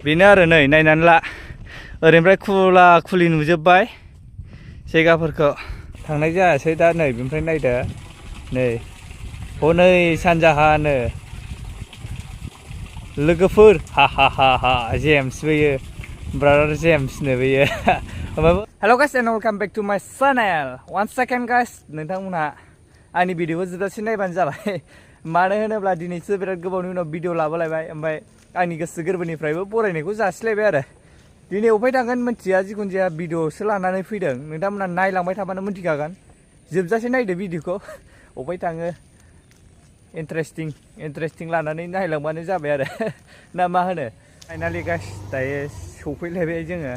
बेनो आरो नै नायनानै ला ओरैनिफ्राय खुला खुलि नुजोब्बाय जायगाफोरखौ थांनाय जायासै दा नै बेनिफ्राय नायदो नै हनै सानजाहानो लोगोफोर हा हा हा हा जेम्स बेयो ब्रादार जेम्सनो बेयो hello' guys and welcome back to my channel one second guys नोंथांमोनहा आंनि भिडिअखौ जोबजासिम नायबानो जाबाय मानो होनोब्ला दिनैसो बिराद गोबावनि उनाव भिडिअ लाबोलायबाय ओमफ्राय आंनि गोसो गोरबोनिफ्रायबो बरायनायखौ जासिलायबाय आरो दिनै अफाय थांगोन मिथिया जिखुनु जाया भिडिअसो लानानै फैदों नोंथांमोनहा नायलांबाय थाबानो मिथिखागोन जोबजासे नायदो भिडिअखौ अफाय थाङो इन्टारेस्टिं लानानै नायलांबानो जाबाय आरो ना मा होनो फाइनालि गाइस दायो सफैलायबाय जोङो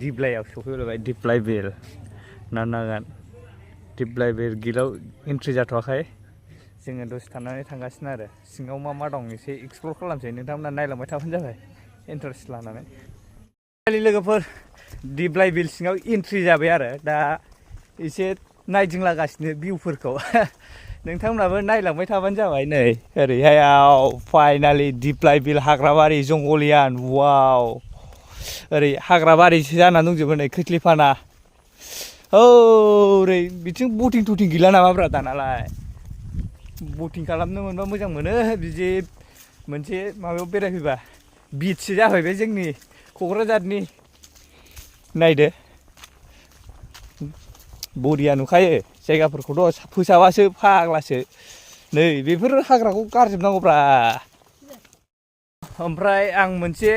दिप्लायाव सफैलायबाय दिप्लाय बिल नांगोन दिप्लाय बिल गिलाव एन्ट्रि जाथ'वाखै जोङो दसे थानानै थांगासिनो आरो सिङाव मा मा दं एसे एक्सप्लर खालामसै नोंथांमोना नायलांबाय थाबानो जाबाय इन्टारेस्ट लानानै लोगोफोर दिप्लाय बिल सिङाव एन्ट्रि जाबाय आरो दा एसे नायदिंलागासिनो भिउफोरखौ नोंथांमोनाबो नायलांबाय थाबानो जाबाय नै ओरैहायाव फाइनालि दिप्लाय बिल हाग्राबारि जंगलियान वाव ओरै हाग्राबारिसो जाना दंजोबो नै खोथलिफाना ओरै बिथिं बटिं टटिं गैला नामाब्रा दानालाय बटिं खालामनो मोनबा मोजां मोनो बिदि मोनसे माबायाव बेरायफैबा बिचसो जाहैबाय जोंनि क'क्राझारनि नायदो बरिया नुखायो जायगाफोरखौथ' फोसाबासो फाग्लासो नै बेफोर हाग्राखौ गारजोबनांगौब्रा ओमफ्राय आं मोनसे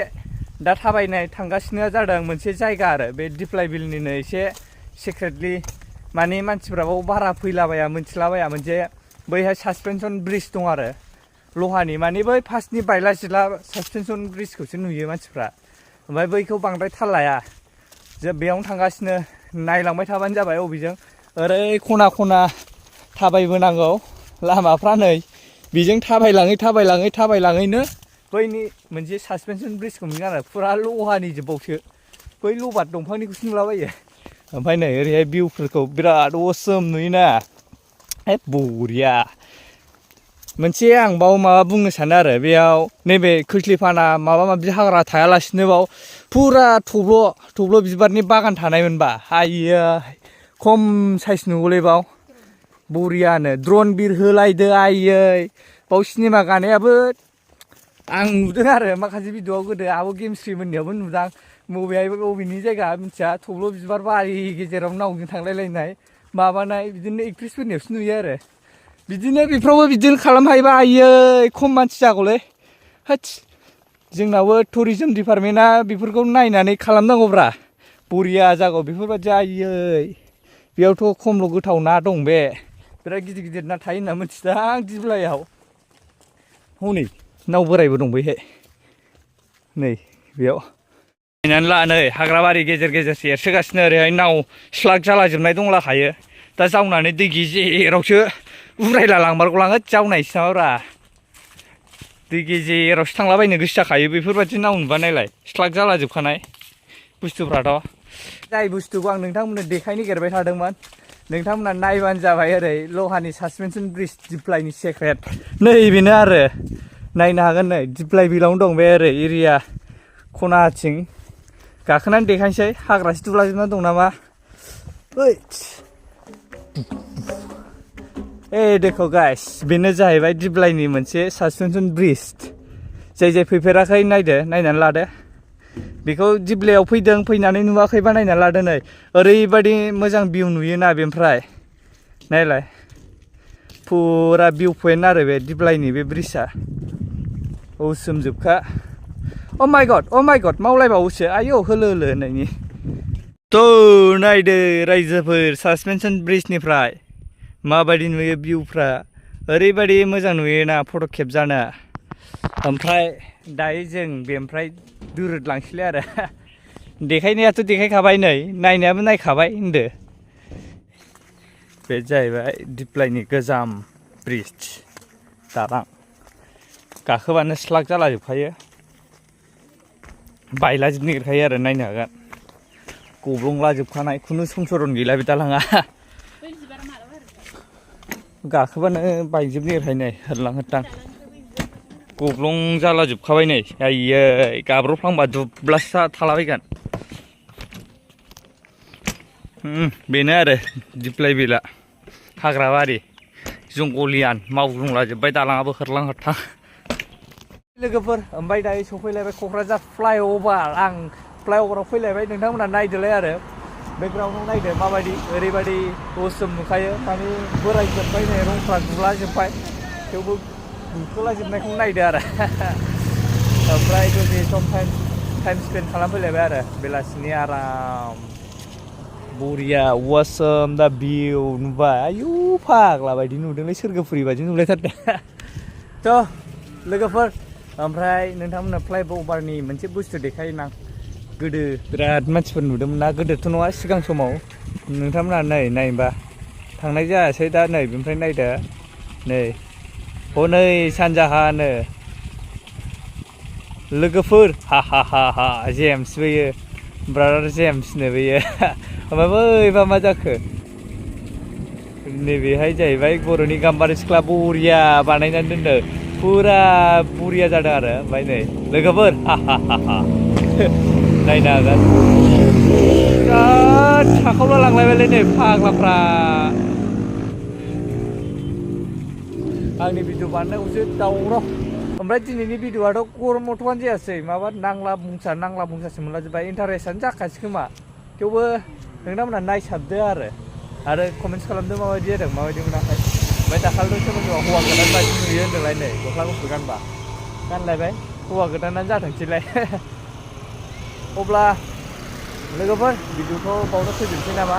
दा थाबायनाय थांगासिनो जादों मोनसे जायगा आरो बे दिप्लाय बिलनिनो एसे सिक्रेटलि माने मानसिफ्राबो बारा फैलाबाया मिथिलाबाया मोनसे बैहाय सासपेनसन ब्रिज दं आरो लहानि माने बै फार्स्टनि बायला जिला सासपेनसन ब्रिजखौसो नुयो मानसिफ्रा ओमफ्राय बैखौ बांद्राय थाल लाया जों बेयावनो थांगासिनो नायलांबाय थाबानो जाबाय अबेजों ओरै खना खना थाबायबोनांगौ लामाफ्रा नै बेजों थाबायलाङैनो बैनि मोनसे सासपेनसन ब्रिजखौ नुयो आरो फुरा लहानि जोबबावसो बै लबार दंफांनिखौसो नुलाबायो ओमफ्राय नै ओरैहाय भिउफोरखौ बिराद असोम नुयोना है बरिया मोनसे आं बाव माबा बुंनो सानो आरो बेयाव नैबे खोथलिफाना माबा माबि हाग्रा थायालासिनो बाव फुरा थब्ल' बिबारनि बागान थानायमोनबा आइयै खम साइज नुगौलै बाव बरियानो ड्रन बिरहोलायदो आइयै बाव सिनेमा गानायाबो आं नुदों आरो माखासे भिडिअआव गोदो आब' गेमस्रि मोननियावबो नुदां बबेनि जायगा मिथिया थब्ल' बिबार बारि गेजेराव नावजों थांलायलायनाय माबानाय बिदिनो एक्ट्रिसफोरनियावसो नुयो आरो बिदिनो बेफ्रावबो बिदिनो खालामनो हायोबा आइयै खम मानसि जागौलै होथ जोंनावबो टुरिजम डिपार्टमेन्टआ बेफोरखौ नायनानै खालामनांगौब्रा बरिया जागौ बेफोरबायदि आइयै बेयावथ' खमल' गोथाव ना दं बे बिराद गिदिर गिदिर ना थायो होनना मिथिदां दिप्लायाव हनै नाव बोरायबो दं बैहाय नै बेयाव नायनानै ला नै हाग्राबारि गेजेर गेजेरसो एरसोगासिनो ओरैहाय नाव स्लाग जालाजोबनाय दंलाखायो दा जावनानै दै गेजेरावसो उरायला लांमारगौलाङो जावनायसो नामाब्रा दै गेजेरावसो थांलाबायनो गोसो जाखायो बेफोरबायदि नाव नुबा नायलाय स्लाग जालाजोबखानाय बुस्थुफ्राथ' जाय बुस्थुखौ आं नोंथांमोननो देखायनो नागिरबाय थादोंमोन नोंथांमोना नायबानो जाबाय ओरै लहानि सासपेनसन ब्रिज दिप्लायनि सेक्रेट नै बेनो आरो नायनो हागोन नै दिप्लाय बिलावनो दं बे ओरै एरिया खनाथिं गाखोनानै देखायनोसै हाग्रासो दुलाजोबना दं नामा देखो गाइस बेनो जाहैबाय दिप्लायनि मोनसे सासपेनसन ब्रिज जाय फैफेराखै नायनानै लादो बेखौ दिप्लायाव फैदों फैनानै नुवाखैबा नायनानै लादो नै ओरैबायदि मोजां भिउ नुयोना बेनिफ्राय नायलाय फुरा भिउ पइन्ट आरो बे दिप्लायनि बे ब्रिजआ औसोमजोबखा अ माइ गड मावलायबावोसो आयौ होलो होननायनि थ' नायदो रायजोफोर सासपेनसन ब्रिजनिफ्राय माबायदि नुयो भिउफ्रा ओरैबायदि मोजां नुयोना फट' खेबजानो ओमफ्राय दायो जों बेनिफ्राय दोरोदलांसैलाय आरो देखायनायाथ' देखायखाबाय नै नायनायाबो नायखाबाय होनदो बे जाहैबाय दिप्लायनि गोजाम ब्रिज दालां गाखोबानो स्लाग जालाजोबखायो बायलाजोबनो नागिरखायो आरो नायनो हागोन गब्लंलाजोबखानाय खुनु संसरन गैला बे दालाङा गाखोबानो बायजोबनो नागिरखायो नै होरलां होरथां गब्लं जालाजोबखाबाय नै आयै गाब्र'फ्लांबा दुब्लासा थालाबायगोन बेनो आरो दिप्लाय बिला हाग्राबारि जंगलियान मावग्लुंलाजोब्बाय दालाङाबो होरलां होरथां लोगोफोर ओमफ्राय दायो सफैलायबाय क'क्राझार फ्लाइअभार आं फ्लाइअभाराव फैलायबाय नोंथांमोना नायदोलाय आरो बेकग्राउन्डआव नायदो माबायदि ओरैबायदि दसम नुखायो माने बोरायजोब्बाय नै रंफ्रा गुलाजोब्बाय थेवबो गुखोलाजोबनायखौ नायदो आरो ओमफ्राय दसे सम टाइम स्पेन्ड खालामफैलायबाय आरो बेलासिनि आराम बरिया वासम दा भिउ नुबाय आयु फाग्ला बायदि नुदोंलै सोरगोफुरि बायदि नुलायथारदों थ' लोगोफोर ओमफ्राय नोंथांमोननो फ्लाइअभारनि मोनसे बुस्थु देखायोना गोदो बिराद मानसिफोर नुदोंमोन ना गोदोथ' नङा सिगां समाव नोंथांमोना नायबा थांनाय जायासै दा नै बेनिफ्राय नायदो नै हनै सानजाहानो लोगोफोर हा हा हा हा जेम्स बेयो ब्रादार जेम्सनो बेयो ओमफ्राय बैबा मा जाखो नैबेहाय जाहैबाय बर'नि गाम्बारि सिख्ला बरिया बानायनानै दोनदों फुरा बरिया जादों आरो ओमफ्राय नै लोगोफोर हा हा हा हा नायनो हागोन बिराद साखावला लांलायबायलै नै फाग्लाफ्रा आंनि भिडिअ बानायनायखौसो दावराव ओमफ्राय दिनैनि भिडिअआथ' गरम मथ'आनो जायासै माबा नांला बुंसासो मोनलाजोब्बाय इन्टारेस्टआनो जाखासै खोमा थेवबो नोंथांमोनहा नायसाबदो आरो कमेन्ट्स खालामदो माबायदि जादों माबायदि मोनाखै ओमफ्य दाखालिथ' सोरबा हौवा गोदान बायदि नुयो होन्दोंलाय नै गस्ला गुफुर गानबा गानलायबाय हौवा गोदानानो जाथोंसैलाय अब्ला लोगोफोर भिडिअखौ बावनो फोजोबनोसै नामा